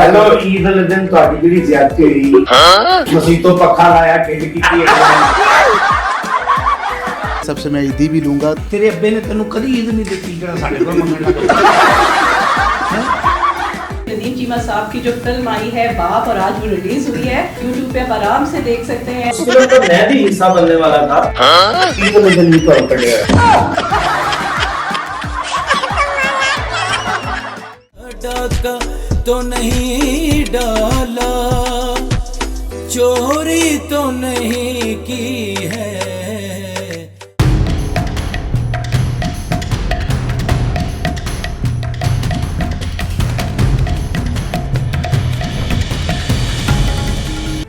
Hello Eid वाले दिन ਤੁਹਾਡੀ ਜਿਹੜੀ ਜ਼ਿਆਦਤੀ ਹੋਈ ਮਸੀਂ ਤੋਂ ਪੱਖਾ ਲਾਇਆ ਢਿੱਡ ਕੀਤੀ सबसे मैं ईदी भी लूंगा। ਤੇਰੇ ਅੱਬੇ ਨੇ ਤੈਨੂੰ ਕਦੀ ਈਦ ਨਹੀਂ ਦਿੱਤੀ ਜਿਹੜਾ ਸਾਡੇ ਕੋਲ ਮੰਗਣ ਲੱਗ ਪਿਆ। नदीम चीमा साहब की जो फिल्म आई है बाप और आज वो रिलीज हुई है YouTube पे आप आराम से देख सकते हैं। उस फिल्म का मैं भी हिस्सा बनने वाला था। ईद वाले दिन भी कॉल कर लिया डाका तो नहीं डाला, चोरी तो नहीं की है।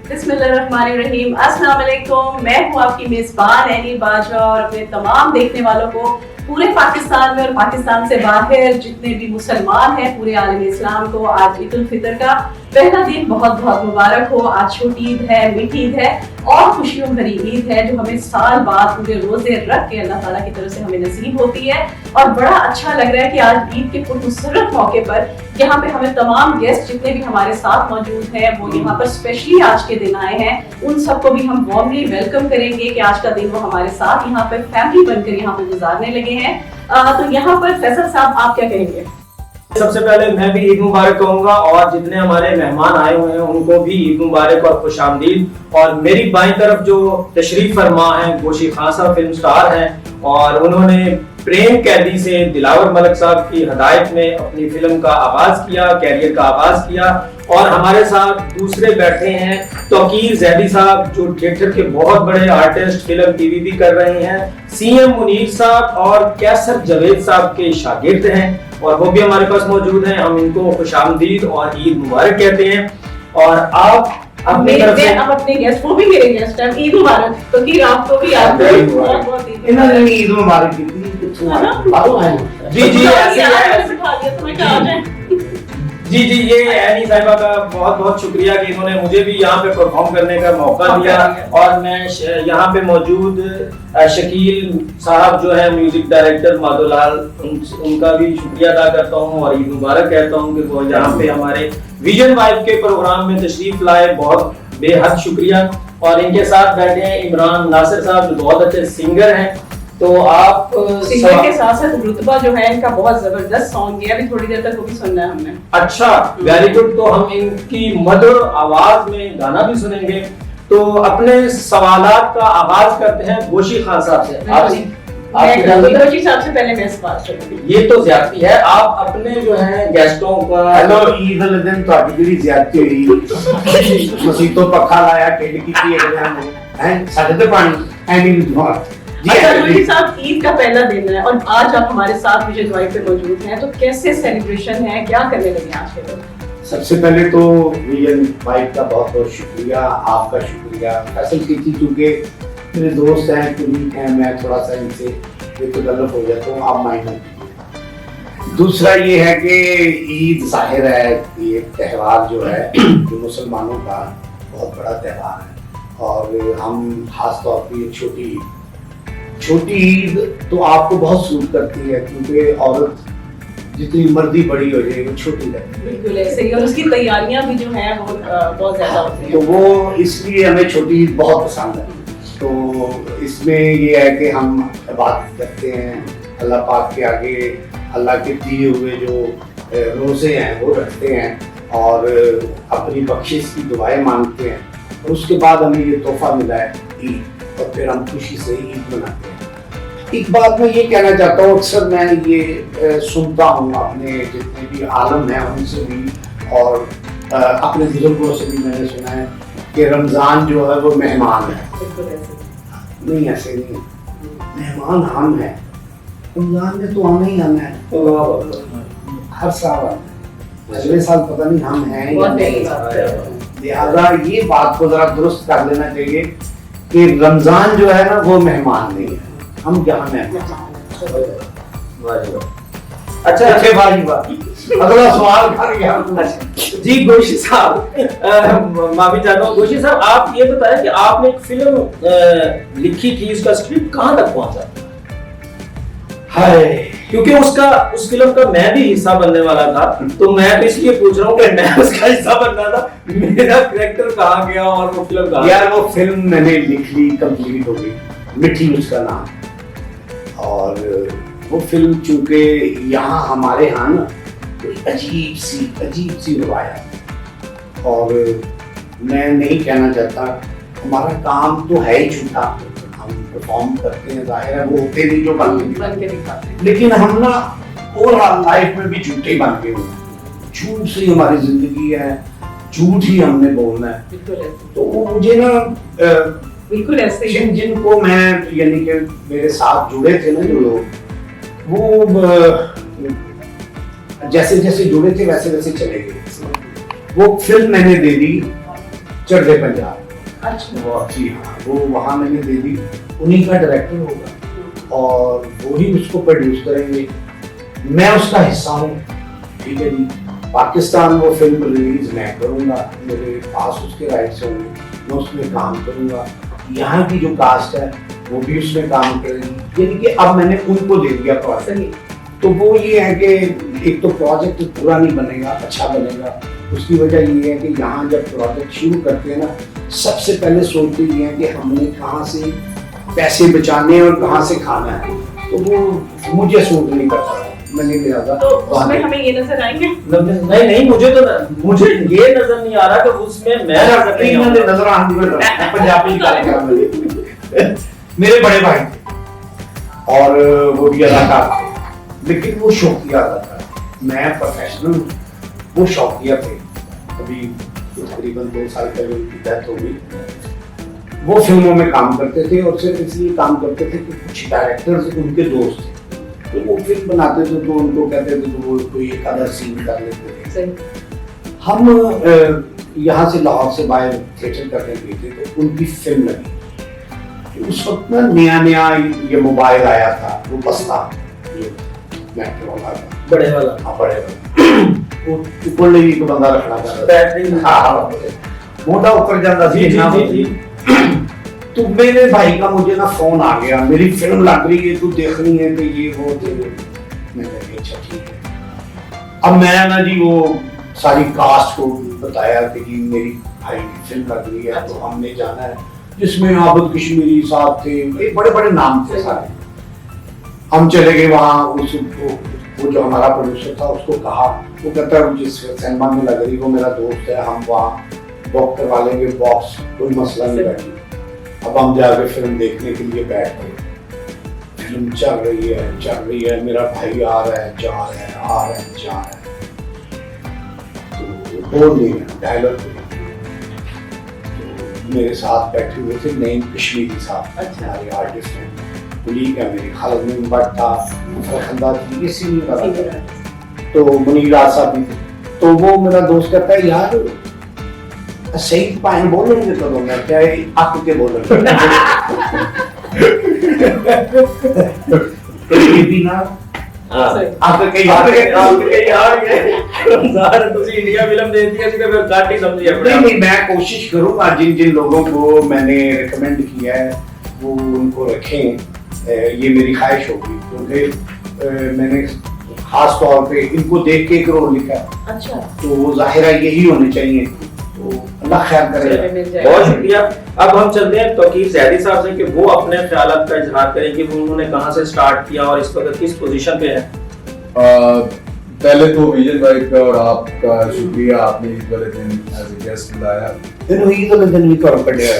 बिस्मिल्लाहिर्रहमानिर्रहीम, अस्सलाम वालेकुम। मैं हूँ आपकी मेजबान एनी बाजवा और अपने तमाम देखने वालों को पूरे पाकिस्तान में और पाकिस्तान से बाहर जितने भी मुसलमान हैं पूरे आलम इस्लाम को आज ईद उल फितर का पहला दिन बहुत बहुत मुबारक हो। आज छोटी ईद है, मीठी ईद है और खुशियों भरी ईद है जो हमें साल बाद पूरे रोजे रख के अल्लाह ताला की तरफ से हमें नसीब होती है। और बड़ा अच्छा लग रहा है कि आज ईद के पुरमसरत मौके पर यहाँ पे हमें तमाम गेस्ट जितने भी हमारे साथ मौजूद हैं वो यहाँ पर स्पेशली आज के दिन आए हैं। उन सबको भी हम वार्मली वेलकम करेंगे कि आज का दिन वो हमारे साथ यहाँ पर फैमिली बनकर यहाँ पे गुजारने लगे हैं। तो यहाँ पर फैसल साहब आप क्या कहेंगे? सबसे पहले मैं भी ईद मुबारक कहूंगा और जितने हमारे मेहमान आए हुए हैं उनको भी ईद मुबारक और खुशामदीद। और मेरी बाईं तरफ जो तशरीफ फरमा है गोशी खान साहब फिल्म स्टार हैं और उन्होंने प्रेम कैदी से दिलावर मलिक साहब की हदायत में अपनी फिल्म का आगाज किया, कैरियर का आगाज किया। और हमारे साथ दूसरे बैठे हैं तौकीर जैदी साहब जो थिएटर के बहुत बड़े आर्टिस्ट, फिल्म टीवी भी कर रहे हैं। सीएम मुनीर साहब और कैसर जवेद साहब के शागिर्द हैं और वो भी हमारे पास मौजूद हैं। हम इनको खुशामदीद और ईद मुबारक कहते हैं। और आप अपनी तरफ से अब अपने गेस्ट को भी मेरे गेस्ट हैं, ईद मुबारक। तो कि आपको भी आप इन्होंने ईद मुबारक की थी। जी जी ऐसे है। जी जी ये एनी साहिबा का बहुत बहुत शुक्रिया कि इन्होंने मुझे भी यहाँ पे परफॉर्म करने का मौका दिया। और मैं यहाँ पे मौजूद शकील साहब जो है म्यूजिक डायरेक्टर माधोलाल उनका भी शुक्रिया अदा करता हूँ और ईद मुबारक कहता हूँ कि वो यहाँ पे हमारे विजन वाइब के प्रोग्राम में तशरीफ लाए, बहुत बेहद शुक्रिया। और इनके साथ बैठे हैं इमरान नासिर साहब जो बहुत अच्छे सिंगर हैं। तो आप सिंगर के साथ साथ रुतबा जो है इनका बहुत जबरदस्त सॉन्ग है, अभी थोड़ी देर तक वो भी सुनना है हमने। अच्छा, वेरी गुड। तो हम इनकी मधुर आवाज में गाना भी सुनेंगे। तो अपने सवालात का आगाज करते हैं गोशी खान साहब से। गोशी साहब से पहले मैं सवाल करूंगी। ये तो ज्यादती है, आप अपने जो है गेस्टों का हेलो ईद वाले दिन ਤੁਹਾਡੀ ਜਿਹੜੀ ਜ਼ਿਆਦਤੀ ਹੋਈ ਮਸੀਂ ਤੋਂ ਪੱਖਾ ਲਾਇਆ ਢਿੱਡ ਕੀਤੀ ਹੈ ਸਾਡੇ ਤੇ ਪਾਣੀ ਐਨੀ ਦੁਆ। अच्छा गोशी साहब, ईद का पहला दिन है और आज आप हमारे साथ विजन वाइब पे मौजूद हैं, तो कैसे सेलिब्रेशन है, क्या करने लगे आज के दिन? सबसे पहले तो विजन वाइब का बहुत बहुत शुक्रिया, आपका शुक्रिया। फैसल की थी क्योंकि मेरे दोस्त हैं, कुलीग हैं, मैं थोड़ा सा इनसे बेतकल्लफ हो जाता हूँ, आप माइंड मत कीजिए। दूसरा ये है कि ईद जाहिर है ये त्यौहार जो है जो मुसलमानों का बहुत बड़ा त्यौहार है और हम खास तौर पर छोटी ईद तो आपको बहुत सूट करती है क्योंकि औरत जितनी मर्जी बड़ी हो जाए वो छोटी लगती है। बिल्कुल ऐसे ही, और उसकी तैयारियां भी जो हैं वो बहुत ज्यादा होती हैं। तो वो इसलिए हमें छोटी ईद बहुत पसंद है। तो इसमें ये है कि हम इबादत करते हैं अल्लाह पाक के आगे, अल्लाह के दिए हुए जो रोज़े हैं वो रखते हैं और अपनी बख्शिश की दुआएं मांगते हैं। और उसके बाद हमें ये तोहफा मिला है ईद और फिर हम खुशी से ईद मनाते हैं। एक बात मैं ये कहना चाहता हूँ, अक्सर मैं ये सुनता हूँ अपने जितने भी आलम हैं उनसे भी और अपने बुजुर्गों से भी मैंने सुना है कि रमज़ान जो है वो मेहमान है। नहीं ऐसे नहीं, मेहमान हम हैं। रमज़ान में तो आना ही आना है, हर साल आना है। अगले साल पता नहीं हम हैं या नहीं। लिहाजा ये बात को जरा दुरुस्त कर लेना चाहिए कि रमजान जो है ना वो मेहमान नहीं है, हम क्या मेहमान। अच्छा अच्छे भाई अगला सवाल कर गया जी गोशी साहब। माफी चाहता हूँ गोशी साहब, आप ये बताएं कि आपने एक फिल्म लिखी थी, उसका स्क्रिप्ट कहाँ तक पहुँचा? हाय क्योंकि उस फिल्म का मैं भी हिस्सा बनने वाला था, तो मैं तो इसलिए पूछ रहा हूँ कि मैं उसका हिस्सा बनना था, मेरा कैरेक्टर कहाँ गया और वो फिल्म कहाँ? यार वो फिल्म मैंने लिख ली, कंप्लीट हो गई, मिठी उसका नाम। और वो फिल्म चूंकि यहाँ हमारे यहाँ ना अजीब सी रवायत, और मैं नहीं कहना चाहता, हमारा काम तो है ही झूठा, हम परफॉर्म करते हैं, जाहिर है वो होते नहीं जो बन के दिखाते हैं, लेकिन हम ना ओवरऑल लाइफ में भी झूठे बन के हुए, झूठ से ही हमारी जिंदगी है, झूठ ही हमने बोलना है। बिल्कुल ऐसे, तो वो मुझे ना बिल्कुल ऐसे ही। जिनको मैं यानी कि मेरे साथ जुड़े थे ना जो लोग, वो जैसे जैसे जुड़े थे वैसे वैसे चले गए। वो फिल्म मैंने दे दी चढ़ते पंजाब। अच्छा, जी हाँ, वो वहाँ मैंने दे दी, उन्हीं का डायरेक्टर होगा और वो ही उसको प्रोड्यूस करेंगे, मैं उसका हिस्सा हूँ, ठीक है जी। पाकिस्तान वो फिल्म रिलीज मैं करूँगा, मेरे पास उसके राइट्स होंगे, मैं उसमें काम करूँगा, यहाँ की जो कास्ट है वो भी उसमें काम करेगी, यानी कि अब मैंने उनको दे दिया प्रोजेक्ट। तो वो ये है कि एक तो प्रोजेक्ट पूरा नहीं बनेगा, अच्छा बनेगा, उसकी वजह ये है कि यहाँ जब प्रोजेक्ट शुरू करते हैं ना, सबसे पहले सोचते ये है कि हमने कहाँ से पैसे बचाने और कहाँ से खाना है, तो वो मुझे सूट नहीं करता, मैंने लिया था। तो उसमें हमें ये नजर आएंगे? नहीं, मुझे ये नजर नहीं आ रहा कि उसमें मैं नजर आने पंजाबी कार्यक्रम मेरे बड़े भाई थे और वो भी अदाकार थे, लेकिन वो शौकिया अदाकार, मैं प्रोफेशनल, वो शौकिया थे। अभी तकरीबन 2 साल पहले उनकी डेथ हो गई। वो फिल्मों में काम करते थे और सिर्फ इसलिए काम करते थे कि कुछ डायरेक्टर्स उनके दोस्त थे, तो वो फिल्म बनाते थे तो उनको कहते थे तो वो कोई एक अदर सीन कर लेते थे। हम यहाँ से लाहौर से बाहर थिएटर करने गए थे तो उनकी फिल्म लगी। उस वक्त ना नया ये मोबाइल आया था, वो बस्ता बड़े वाला, हाँ बड़े वाला, वो ऊपर ले एक बंदा रखना था, बैटरी मोटा ऊपर जाता सी। तो मेरे भाई का मुझे ना फोन आ गया, मेरी फिल्म लग रही है, तू देखनी है तो ये वो मैंने कहा अच्छा ठीक है। अब मैं ना जी वो सारी कास्ट को बताया कि जी मेरी भाई की फिल्म लग रही है तो हमने जाना है, जिसमें आबद कश्मीरी साहब थे, बड़े बड़े नाम थे सारे। हम चले गए वहाँ, वो जो हमारा प्रोड्यूसर था उसको कहा, वो कहता है जिस सिनेमा में लग रही वो मेरा दोस्त है, हम वहाँ बुक करवा लेंगे बॉक्स, कोई मसला नहीं बैठी। अब हम जाके फिल्म देखने के लिए बैठ गए, फिल्म चल रही है, मेरा भाई आ रहा है जा रहा है, आ रहा है जा रहा है, तो बोल नहीं रहा, डायलॉग मेरे साथ बैठे हुए थे नईम कश्मीरी साहब, हमारे आर्टिस्ट हैं, कुलीग है मेरी, खालिद में भट्ट था, फरखंदा थी, ये सीनियर था, तो मुनीर साहब भी थे। तो वो मेरा दोस्त कहता है यार सही पाइन बोलेंगे तो मैं क्या आक के बोलेंगे तो ये भी ना आपके यार इंडिया फिल्म देखती है फिर घाटी समझिए। नहीं, मैं कोशिश करूंगा जिन लोगों को मैंने रिकमेंड किया है वो उनको रखें, ये मेरी ख्वाहिश होगी, क्योंकि मैंने खास तौर पे इनको देख के एक रोल लिखा है। अच्छा, तो वो जाहिर है यही होने चाहिए, तो अल्लाह खैर करे। बहुत शुक्रिया। अब हम चलते हैं तौकीर ज़ैदी साहब से कि वो अपने ख्यालात का इजहार करें कि उन्होंने कहाँ से स्टार्ट किया और इस वक्त किस पोजीशन पे है। पहले तो विजन भाई का और आपका शुक्रिया, आपने इस वाले दिन एज ए गेस्ट बुलाया। दिन भी कॉल कर लिया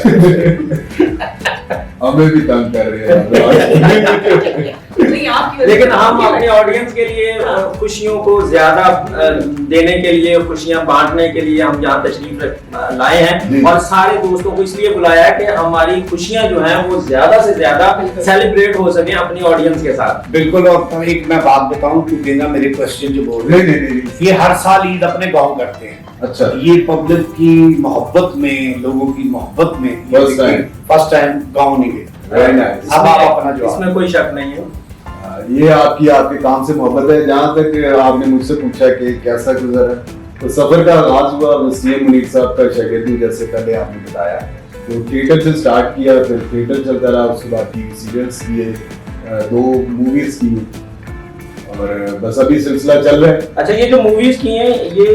हमें भी तंग कर रहे हैं लेकिन हम अपने ऑडियंस के लिए खुशियों को ज्यादा देने के लिए, खुशियां बांटने के लिए हम यहाँ तशरीफ लाए हैं और सारे दोस्तों को इसलिए बुलाया है कि हमारी खुशियां जो हैं वो ज्यादा से ज्यादा सेलिब्रेट हो सके अपनी ऑडियंस के साथ। बिल्कुल। और एक मैं बात बताऊं, क्योंकि ना मेरे क्वेश्चन जो बोल रहे हैं, ये हर साल ईद अपने गाँव करते हैं। अच्छा, ये पब्लिक की मोहब्बत में, लोगों की मोहब्बत में फर्स्ट टाइम गाँव नहीं गए। अब आप अपना जवाब। इसमें कोई शक नहीं है, ये आपके काम से मोहब्बत है। जहाँ तक आपने मुझसे पूछा कि कैसा गुजरा, तो सफर का आगाज हुआ वसीम मुनीर साहब का शागिर्दी, जैसे पहले आपने बताया, तो थिएटर से स्टार्ट किया, फिर थिएटर चलता रहा, उसके बाद टीवी सीरियल्स किए, 2 मूवीज की और बस अभी सिलसिला चल रहा है। अच्छा, ये जो मूवीज की हैं ये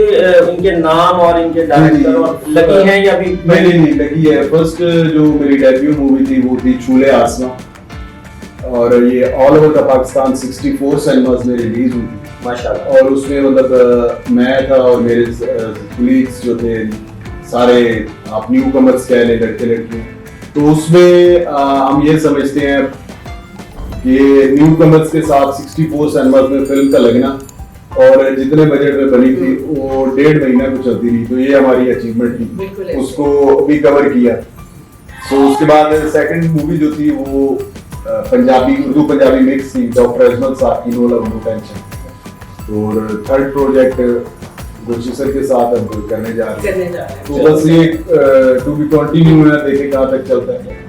इनके नाम और इनके डायरेक्टर और लगी हैं या अभी? नहीं लगी है। फर्स्ट जो मेरी डेब्यू मूवी थी वो थी छूले आसमां, और ये all over the Pakistan 64 cinemas में रिलीज हुई थी माशाल्लाह। और उसमें मतलब मैं था और मेरे कलीग्स जो थे सारे आप न्यू कमर्स कह लें, लड़के लड़कियां, तो उसमें हम ये समझते हैं कि न्यू कमर्स के साथ 64 सिनेमास में फिल्म का लगना और जितने बजट में बनी थी वो 1.5 महीना को चलती रही, तो ये हमारी अचीवमेंट थी, उसको भी कवर किया। तो उसके बाद सेकंड मूवी जो थी वो पंजाबी उर्दू पंजाबी मिक्स थी, डॉक्टर अजमल साहब की नो लव नो टेंशन। और थर्ड प्रोजेक्ट गुरशी सर के साथ अब करने जा रहे हैं, तो बस ये टू बी कंटिन्यू है, देखें कहाँ तक चलता है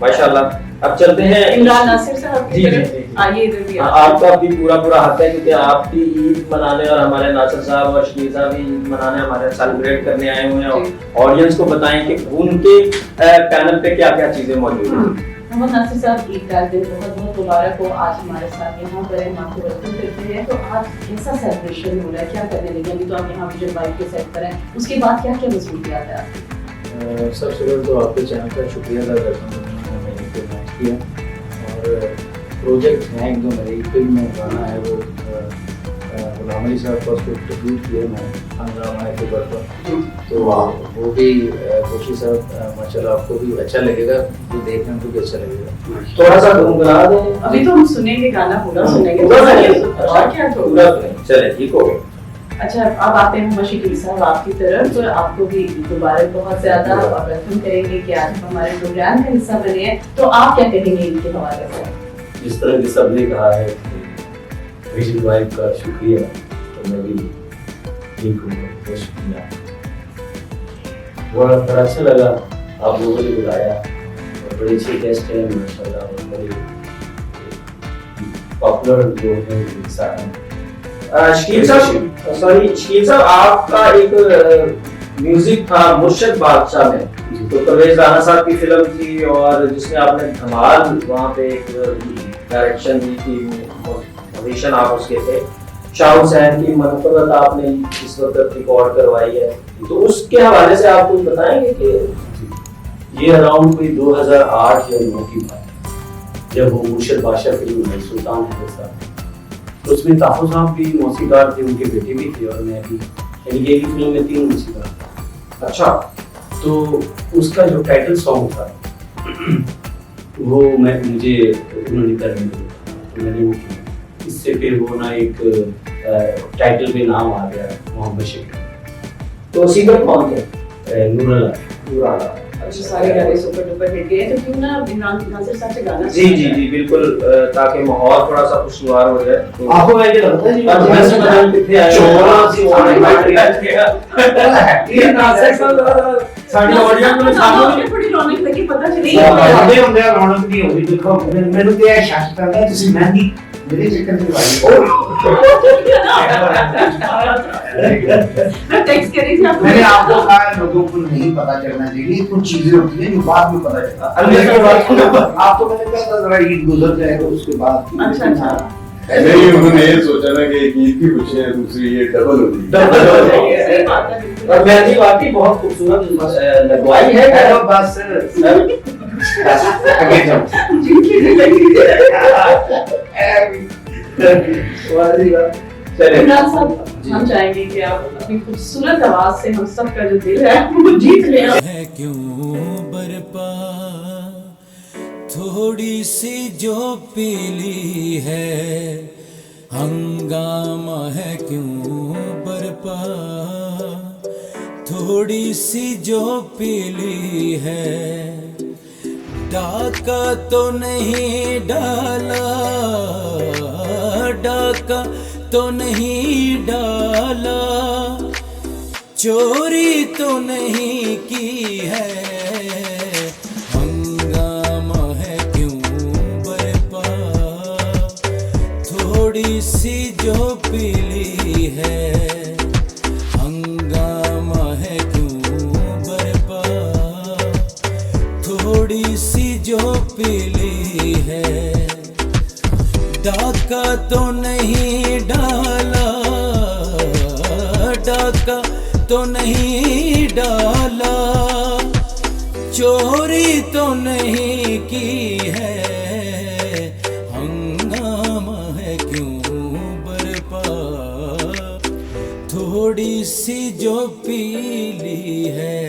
माशाल्लाह। अब चलते हैं इमरान नासिर साहब की जी, तरफ। जी, जी। आइए इधर भी आपका भी पूरा हक है, क्योंकि आप भी ईद मनाने और हमारे नासिर साहब और शकील साहब भी ईद मनाने हमारे सेलिब्रेट करने आए हुए हैं, और ऑडियंस को बताएं कि उनके पैनल पे क्या क्या चीजें मौजूद हैं। मोहम्मद नासिर साहब, ईद का दिन बहुत बहुत मुबारक हो। आज हमारे साथ यहाँ पर हम आपको वेलकम करते हैं। तो आज कैसा सेलिब्रेशन हो रहा है, क्या करने लगे? अभी तो आप यहाँ विजन बाइक के सेट पर हैं, उसके बाद क्या क्या मसरूफियात है आपकी? सबसे पहले तो आपके चैनल का शुक्रिया अदा करता हूँ, मैंने इनको लॉन्च किया, और प्रोजेक्ट है एक दो मेरी फिल्म में गाना है वो गुलाम अली साहब का उसको ट्रिब्यूट किया मैं हंगामा के ऊपर पर, तो वो भी कोशिश साहब माशाल्लाह आपको भी अच्छा लगेगा, जो देखने को भी अच्छा लगेगा। थोड़ा सा गुनगुना दें। अभी तो हम सुनेंगे गाना, पूरा सुनेंगे। और क्या पूरा चले, ठीक हो गया। अच्छा, अब आते हैं मोहम्मद शकील साहब आपकी तरफ। तो आपको भी मुबारक बहुत ज्यादा, और वेलकम करेंगे कि आज हम हमारे प्रोग्राम का हिस्सा बने हैं। तो आप क्या कहेंगे इनके हवाले से? जिस तरह की सबने कहा है विजन वाइब का शुक्रिया, तो मैं भी इनको बहुत शुक्रिया, बड़ा अच्छा लगा आप लोगों ने बुलाया, और बड़े अच्छे गेस्ट हैं माशाल्लाह, और बड़े पॉपुलर जो हैं इंसान हैं। शकील साहब आपका एक म्यूजिक था मुर्शद बादशाह में, तो परवेज राणा साहब की फिल्म थी, और जिसमें आपने धमाल वहाँ पे एक डायरेक्शन दी थी, पोजीशन आप उसके थे। शाह हुसैन की मनफरत आपने इस वक्त रिकॉर्ड करवाई है, तो उसके हवाले से आप कुछ बताएंगे कि ये अराउंड कोई 2008 या 9 की बात है, जब वो मुर्शद बादशाह फिल्म में सुल्तान है साहब, तो उसमें ताफो साहब भी मौसीकार थे, उनके बेटे भी थे, और मैं भी, यानी ये फिल्म में 3 मौसीकार था। अच्छा, तो उसका जो टाइटल सॉन्ग था वो मुझे उन्होंने करने दिया, तो मैंने वो किया। इससे फिर वो ना एक टाइटल पे नाम आ गया मोहम्मद शकील। तो सिंगर कौन थे? नूराला। अच्छा, सारे गाने सुपर डुपर हिट गए, तो क्यों ना इमरान नासिर साहब से गाना? जी बिल्कुल, ताकि माहौल थोड़ा सा खुशनुमा हो जाए। तो आपको मैं ये लगता है जी, आज वैसे बदल कितने आए चौड़ा सी ये नासिर साहब साडी ऑडियंस में सामने थोड़ी रौनक लगी, पता चली। बड़े ਹੁੰਦੇ ਆ ਰੌਣਕ ਨਹੀਂ ਹੋਈ। ਦੇਖੋ ਮੈਨੂੰ ਤੇ ਇਹ ਸ਼ੱਕ ਕਰਦਾ ਤੁਸੀਂ ਮਹਿੰਦੀ मेरे चिकन की भाई मैं टेक्स्ट कर रही थी आपको। मैंने आपको कहा लोगों को नहीं पता चलना चाहिए, कुछ चीजें होती हैं जो बाद में पता चलता है। आपको मैंने कहा था जरा ईद गुजर जाएगा उसके बाद। अच्छा नहीं, उन्होंने ये सोचा ना कि एक ईद की खुशी है, दूसरी ये डबल होती है। डबल हो जाएगी। सही बात है। और मेहंदी वाकई बहुत खूबसूरत लगवाई है। हेलो बस आगे जाओ। जिनकी भी लगी चलिए इमरान साहब, हम चाहेंगे कि आप अपनी खूबसूरत आवाज से हम सबका जो दिल है वो जीत लें। है क्यों बरपा थोड़ी सी जो पीली है, हंगामा है क्यों बरपा थोड़ी सी जो पीली है, डाका तो नहीं डाला, डाका तो नहीं डाला, चोरी तो नहीं की है, हंगामा है क्यों बरपा थोड़ी सी जो पीली है, हंगामा है क्यों बरपा थोड़ी सी जो पीली है, डाका तो नहीं डाला, डाका तो नहीं डाला, चोरी तो नहीं की है, हंगामा है क्यों बरपा, थोड़ी सी जो पीली है।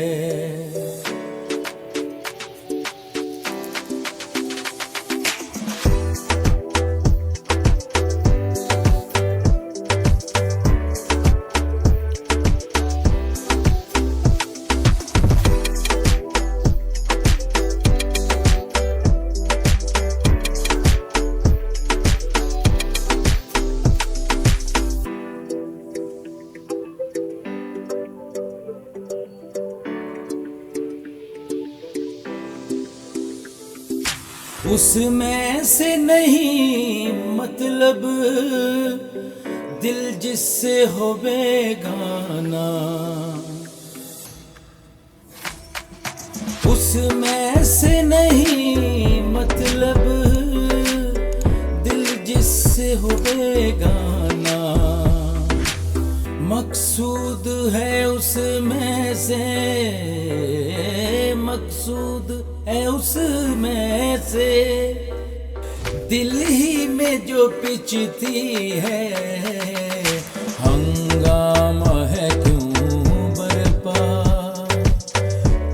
उसमें से नहीं मतलब दिल जिससे हो बेगाना, उसमें से नहीं मतलब दिल जिससे हो बेगाना, मकसूद है उसमें से, मकसूद है उसमें से, दिल ही में जो पिचती है, हंगामा है क्यों बरपा,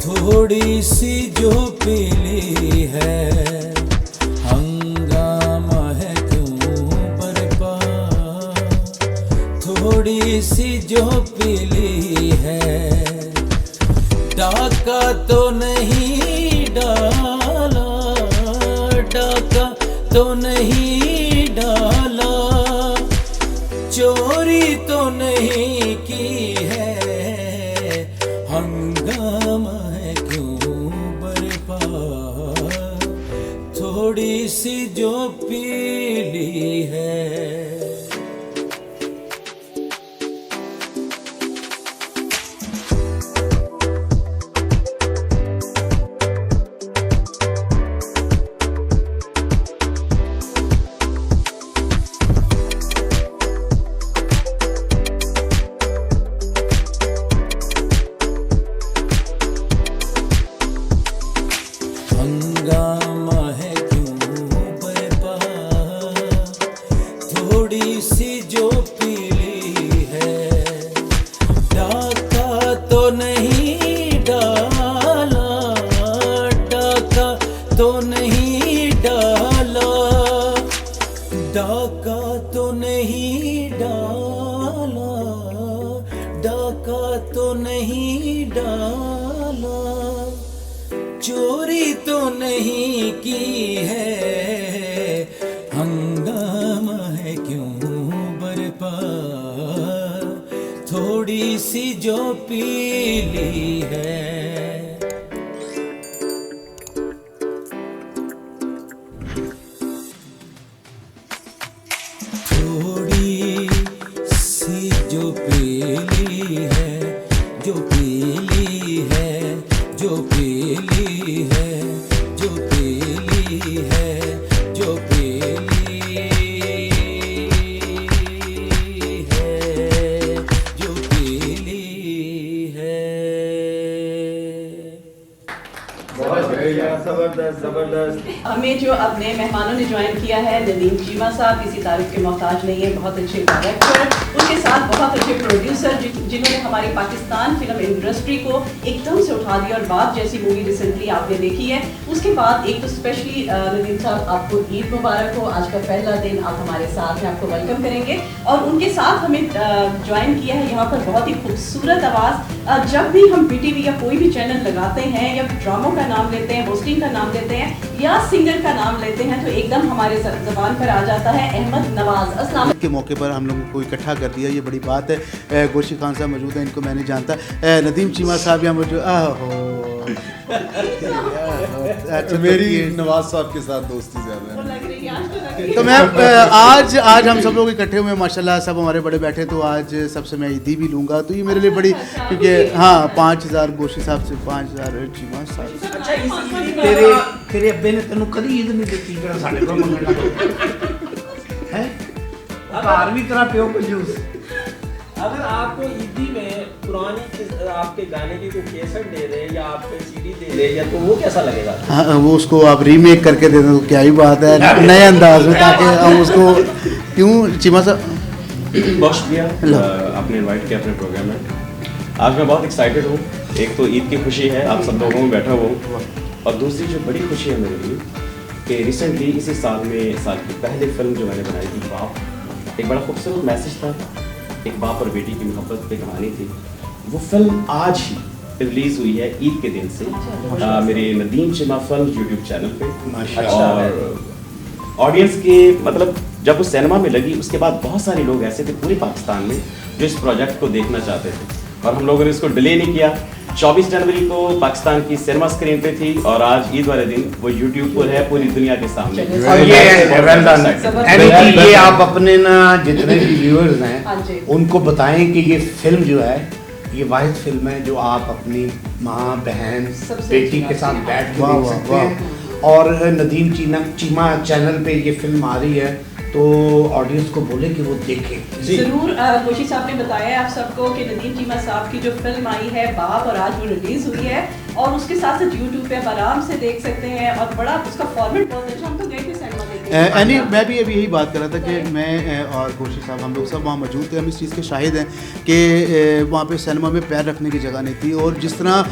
थोड़ी सी जो पीली है, हंगामा है क्यों बरपा, थोड़ी सी जो पीली है, डाका तो नहीं डाला, डाका तो नहीं डाला, चोरी तो नहीं की है, हंगामा है क्यों बरपा, थोड़ी सी जो पीली है। हंगामा है क्यों बरपा, थोड़ी सी जो पीली है, डाका तो नहीं डाला, डाका तो नहीं डाला, डाका तो नहीं डाला, डाका तो नहीं डाला, चोरी तो नहीं की है, हंगामा है क्यों बरपा, थोड़ी सी जो पीली है। थोड़ी सी जो पीली है, जो पीली है, जो पीली है, जो पीली है, जो पीली है, जो पीली है। बहुत बढ़िया, जबरदस्त जबरदस्त। हमें जो अपने मेहमानों ने ज्वाइन किया है, नदीम चीमा साहब किसी तारीफ के मोहताज नहीं है, बहुत अच्छे डायरेक्टर, उनके साथ बहुत अच्छे प्रोड्यूसर जिन्होंने हमारी पाकिस्तान फिल्म इंडस्ट्री को एकदम से उठा दिया। और बात जैसी मूवी रिसेंटली आपने देखी है, उसके बाद एक तो स्पेशली नदीम साहब आपको ईद मुबारक हो, आज का पहला दिन आप हमारे साथ हैं, आपको वेलकम करेंगे। और उनके साथ हमें ज्वाइन किया है यहाँ पर बहुत ही खूबसूरत आवाज़। जब भी हम BTV या कोई भी चैनल लगाते हैं या ड्रामों का नाम लेते हैं, होस्टिंग का नाम लेते हैं या सिंगर का नाम लेते हैं, तो एकदम हमारे ज़बान पर आ जाता है अहमद नवाज। अस्सलाम के मौके पर हम लोगों को इकट्ठा कर दिया, ये बड़ी बात है। गोशी खान साहब मौजूद हैं, इनको मैंने जानता। नदीम चीमा साहब यहाँ मौजूद। अच्छा, मेरी नवाज साहब के साथ दोस्ती ज्यादा है। लग रही है आज तो लग रही है। तो मैं आज हम सब लोग इकट्ठे हुए, माशाल्लाह सब हमारे बड़े बैठे, तो आज सबसे मैं ईदी भी लूँगा, तो ये मेरे लिए बड़ी, क्योंकि हाँ 5000 गोशी साहब से 5000 चीमा साहब से। अच्छा, इस तेरे अब्बे ने तेन कभी ईद नहीं दी जो साढ़े को मंगना है? घर भी तरह प्यो को जूस अगर आपको ईदी में पुरानी आपके गाने की कोई केसट दे दे या आपके सीडी दे दे या तो वो कैसा लगेगा? हाँ, वो उसको आप रीमेक करके दे दो तो क्या ही बात है, नए अंदाज में, ताकि हम उसको क्यों चीमा साहब बहुत शुक्रिया आपने इनवाइट किया अपने प्रोग्राम में। आज मैं बहुत एक्साइटेड हूँ। एक तो ईद की खुशी है, आप सब लोगों में बैठा हुआ हूँ, और दूसरी जो बड़ी खुशी है मेरे लिए कि रिसेंटली इसी साल की पहली फिल्म जो मैंने बनाई थी बाप, एक बड़ा खूबसूरत मैसेज था, एक बाप और बेटी की मोहब्बत पे कहानी थी। वो फिल्म आज ही रिलीज हुई है ईद के दिन से मेरे Nadeem Chima film YouTube channel पे। और ऑडियंस के मतलब जब वो सिनेमा में लगी उसके बाद बहुत सारे लोग ऐसे थे पूरे पाकिस्तान में जो इस प्रोजेक्ट को देखना चाहते थे, और हम लोगों ने इसको डिले नहीं किया। 24 जनवरी को पाकिस्तान की सिनेमा स्क्रीन पे थी और आज ईद वाले दिन वो यूट्यूब पर है पूरी दुनिया के सामने। और ये आप अपने ना जितने भी व्यूअर्स हैं उनको बताएं कि ये फिल्म जो है ये वाहिद फिल्म है जो आप अपनी माँ बहन बेटी के साथ बैठ के देख सकते हैं। और नदीम चीमा चैनल पे ये फिल्म आ रही है, तो ऑडियंस को बोले कि वो देखें। जरूर गोशी साहब ने बताया आप सबको कि नदीम चीमा साहब की जो फिल्म आई है बाप और आज वो रिलीज हुई है, और उसके साथ साथ यूट्यूब पे आप आराम से देख सकते हैं, और बड़ा उसका फॉर्मेट बहुत अच्छा। हम तो गए थे सिनेमा देखने। एनी मैं भी अभी यही बात कर रहा था कि मैं और गोशी साहब हम लोग सब वहाँ मौजूद थे, हम इस चीज़ के शाहिद हैं कि वहाँ पे सिनेमा में पैर रखने की जगह नहीं थी, और जिस तरह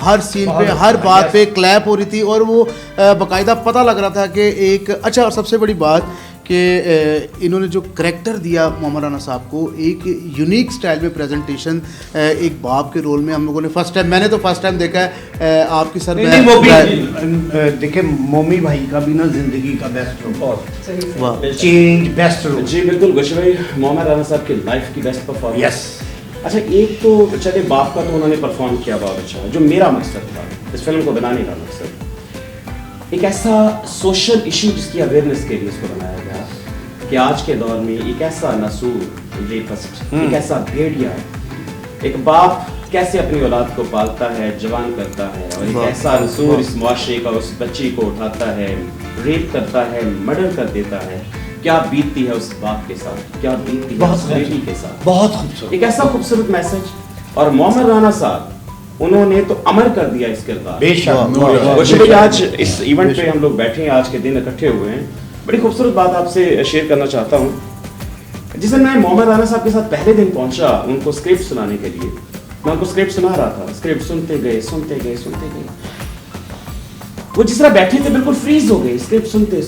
हर सीन पे हर बात पे क्लैप हो रही थी, और वो बाकायदा पता लग रहा था कि एक अच्छा। और सबसे बड़ी बात कि इन्होंने जो करैक्टर दिया मोहम्मद राना साहब को, एक यूनिक स्टाइल में प्रेजेंटेशन, एक बाप के रोल में हम लोगों ने मैंने तो फर्स्ट टाइम देखा है आपकी सर में। वो भी देखिए मोमी भाई का भी ना जिंदगी का best role, change best role. जी बिल्कुल गोशी भाई, मोहम्मद राना साहब की लाइफ की बेस्ट परफॉर्मेंस। यस। अच्छा, एक तो चले बाप का तो उन्होंने परफॉर्म किया बहुत अच्छा, जो मेरा मकसद था इस फिल्म को बनाने का मकसद एक ऐसा सोशल इशू जिसकी अवेयरनेस के लिए इसको बनाया गया कि आज के दौर में एक ऐसा नसूर रेपिस्ट, एक ऐसा भेड़िया, एक बाप कैसे अपनी औलाद को पालता है, जवान करता है, और एक ऐसा नसूर इस मुआशरे का उस बच्ची को उठाता है, रेप करता है, मर्डर कर देता है। क्या बीतती है उस बाप के साथ, क्या बीतती है उस बेटी के साथ। बहुत खूबसूरत, एक ऐसा खूबसूरत मैसेज। और मोहम्मद राना साहब उन्होंने तो अमर कर दिया इस किरदार। बेशक। आज इस इवेंट पे हम लोग बैठे हैं, आज के दिन इकट्ठे हुए हैं। बड़ी खूबसूरत बात आपसे शेयर करना चाहता हूँ। जिस दिन मैं मोहम्मद राना साहब के साथ पहले दिन पहुंचा उनको स्क्रिप्ट सुनाने के लिए, मैं उनको स्क्रिप्ट सुना रहा था, स्क्रिप्ट सुनते गए। वो जिस तरह बैठे थे बिल्कुल फ्रीज हो गए, स्क्रिप्ट सुनते।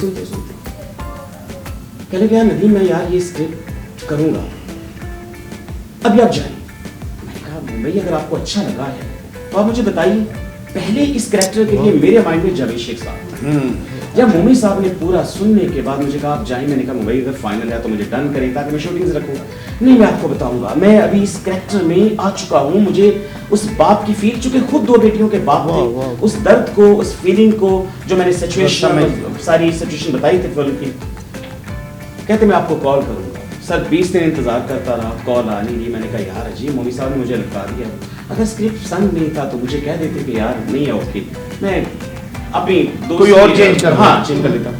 कहने लगे नदीम मैं यार ये स्क्रिप्ट करूंगा, अभी आप जाइए। मैंने कहा मुंबई अगर आपको अच्छा लगा है तो आप मुझे बताइए। पहले इस कैरेक्टर के लिए मेरे माइंड में जावेद शेख साहब, जब मोमी साहब ने पूरा सुनने के बाद मुझे कहा आप जाइए, मैंने कहा मुंबई अगर फाइनल है तो मुझे डन करें ताकि मैं शूटिंग्स रखूं। नहीं, मैं आपको बताऊंगा, मैं अभी इस कैरेक्टर में आ चुका हूं, मुझे उस बाप की फील, चूंकि खुद 2 बेटियों के बाप थे, उस दर्द को, उस फीलिंग को, जो मैंने सारी सिचुएशन बताई थी फिल्म की। कहते मैं आपको कॉल करूंगा। सर 20 दिन इंतजार करता रहा, कॉल आ नहीं रही। मैंने कहा यार अजीब, मोमी साहब ने मुझे लटका दिया, अगर स्क्रिप्ट पसंद नहीं था तो मुझे कह देते कि यार नहीं है ओके, मैं अपनी कोई और चेंज कर, हाँ चेंज कर लेता।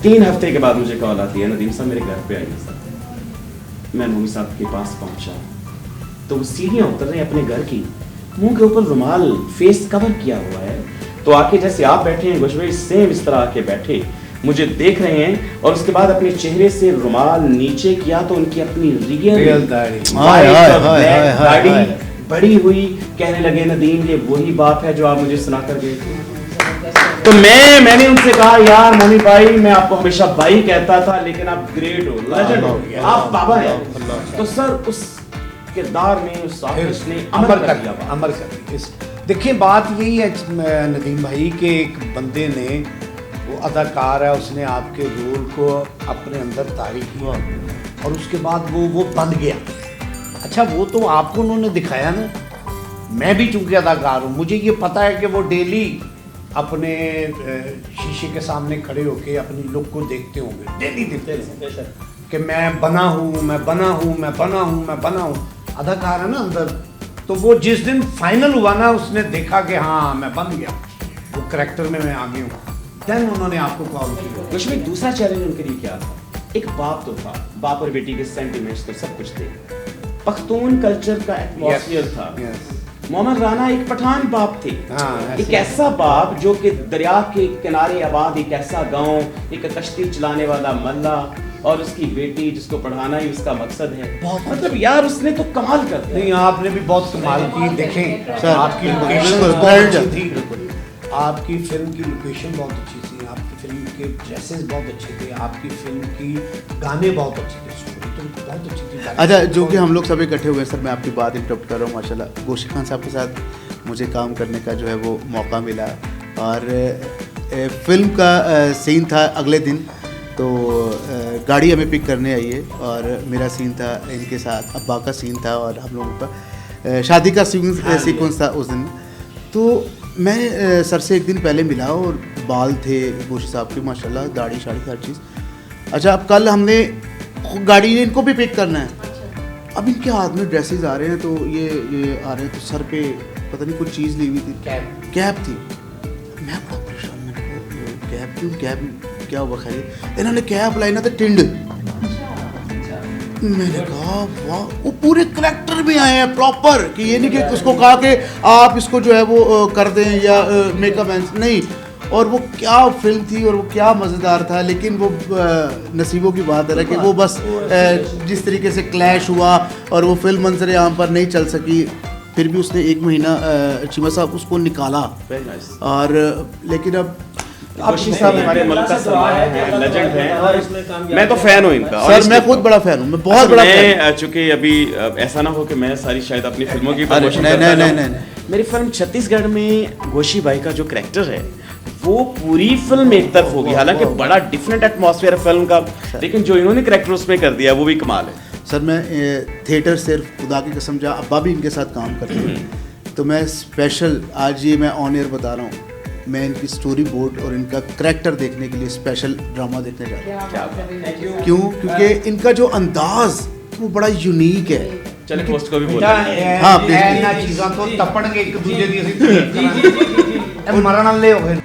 3 हफ्ते के बाद मुझे कॉल आती है, नदीम साहब मेरे घर पे आइए सर। मैं मोमी साहब के पास पहुंचा तो वो सीढ़ियाँ उतर रहे हैं अपने घर की, मुंह के ऊपर रुमाल, फेस कवर किया हुआ है, तो आके जैसे आप बैठे हैं गोश भाई सेम इस तरह आके बैठे मुझे देख रहे हैं, और उसके बाद अपने चेहरे से रुमाल नीचे किया तो उनकी अपनी रियल दाढ़ी बड़ी हुई। कहने लगे नदीम ये वही बाप है जो आप मुझे सुना कर गए थे। तो मैंने उनसे कहा यार मोमी भाई मैं आपको हमेशा भाई कहता था, लेकिन आप ग्रेट हो, लेजेंड हो, आप बाबा हैं। तो सर उस किरदार में उस आर्टिस्ट ने अमर कर दिया। देखिए बात यही है नदीम भाई कि एक बंदे ने, वो अदाकार है, उसने आपके रोल को अपने अंदर तारीफ किया और उसके बाद वो बन गया। अच्छा वो तो आपको उन्होंने दिखाया ना, मैं भी चूंकि अदाकार हूँ, मुझे ये पता है कि वो डेली अपने शीशे के सामने खड़े होके अपनी लुक को देखते होंगे, डेली देखते हैं कि मैं बना हूँ। अदाकार है ना अंदर, तो वो जिस दिन फाइनल हुआ ना उसने देखा कि हाँ मैं बन गया, वो करैक्टर में मैं आ गई हूँ, देन उन्होंने आपको कॉल किया। कुछ भी दूसरा चैलेंज उनके लिए क्या था एक बाप तो था, बाप और बेटी के सेंटिमेंट्स तो सब कुछ थे, पख्तून कल्चर का एटमॉस्फेयर था। मोहम्मद राना एक पठान बाप थे, एक ऐसा बाप जो कि दरिया के किनारे आबाद एक ऐसा गांव, एक कश्ती चलाने वाला मल्ला और उसकी बेटी जिसको पढ़ाना ही उसका मकसद है। मतलब यार उसने तो कमाल कर दिया। नहीं, आपने भी बहुत कमाल की। देखें सर, आपकी लोकेशन बिल्कुल, बहुत अच्छी बिल्कुल। थी, आपकी फिल्म की लोकेशन बहुत अच्छी थी, आपकी फिल्म के ड्रेसेस बहुत अच्छे थे, आपकी फिल्म की गाने बहुत अच्छे थे, स्टोरी तो बहुत अच्छी थी। अच्छा, जो कि हम लोग सब इकट्ठे हुए हैं सर, मैं आपकी बात इंटरप्ट कर रहा हूँ। माशाल्लाह गोशी खान साहब के साथ मुझे काम करने का जो है वो मौका मिला और फिल्म का सीन था अगले दिन, तो गाड़ी हमें पिक करने आई है और मेरा सीन था इनके साथ, अब्बा का सीन था और हम लोगों का शादी का सीक्वेंस था उस दिन। तो मैं सर से एक दिन पहले मिला और बाल थे गोशी साहब के माशाल्लाह, दाढ़ी शाड़ी हर चीज़। अच्छा, अब कल हमने गाड़ी ने इनको भी पिक करना है, अब इनके हाथ में ड्रेसेस आ रहे हैं, तो ये आ रहे हैं, तो सर पे पता नहीं कुछ चीज़ ली हुई थी, कैप थी। मैं बड़ा परेशान, मैंने कहा कैप क्यों, कैप क्या हुआ? खैर इन्होंने कैप लाई ना तो टिंड। मैंने कहा वाह, वो पूरे करेक्टर में आए हैं प्रॉपर, कि ये नहीं कि उसको कहा कि आप इसको जो है वो कर दें या मेकअप नहीं। और वो क्या फिल्म थी और वो क्या मज़ेदार था। लेकिन वो नसीबों की बात है ना कि वो बस जिस तरीके से क्लैश हुआ और वो फिल्म मंजर आम पर नहीं चल सकी, फिर भी उसने 1 महीना चीमा साहब उसको निकाला। और लेकिन अब गोशी साहब हमारे मुल्क का सलाह है, लेजेंड है, मैं तो फैन हूँ इनका। सर मैं खुद बड़ा फैन हूँ, मैं बहुत बड़ा फैन हूँ। चूँकि अभी ऐसा ना हो कि मैं सारी शायद अपनी फिल्मों की प्रमोशन करता रहूं। मेरी फिल्म छत्तीसगढ़ में गोशी भाई का जो कैरेक्टर है वो पूरी फिल्म एक तरफ होगी, हालांकि बड़ा डिफरेंट एटमॉस्फेयर है फिल्म का, लेकिन जो इन्होंने कैरेक्टर उसमें कर दिया वो भी कमाल है। सर मैं थिएटर सिर्फ खुदा की कसम, जहाँ अब्बा भी इनके साथ काम करते हैं, तो मैं स्पेशल आज ये मैं ऑन एयर बता रहा हूँ, मैं इनकी स्टोरी बोर्ड और इनका करैक्टर देखने के लिए स्पेशल ड्रामा देखने जा रहा हूँ। क्यों? क्योंकि इनका जो अंदाज वो बड़ा यूनिक है। चलिए पोस्ट को भी बोला। हाँ प्लीज। ਇਹਨਾਂ ਚੀਜ਼ਾਂ ਤੋਂ ਟੱਪਣਗੇ ਇੱਕ ਦੂਜੇ ਦੀ ਅਸੀਂ ਤਾਰੀਫ ਕਰਾਂਗੇ, ਇਹ ਮਰਨ ਵਾਲੇ ਹੋ ਗਏ।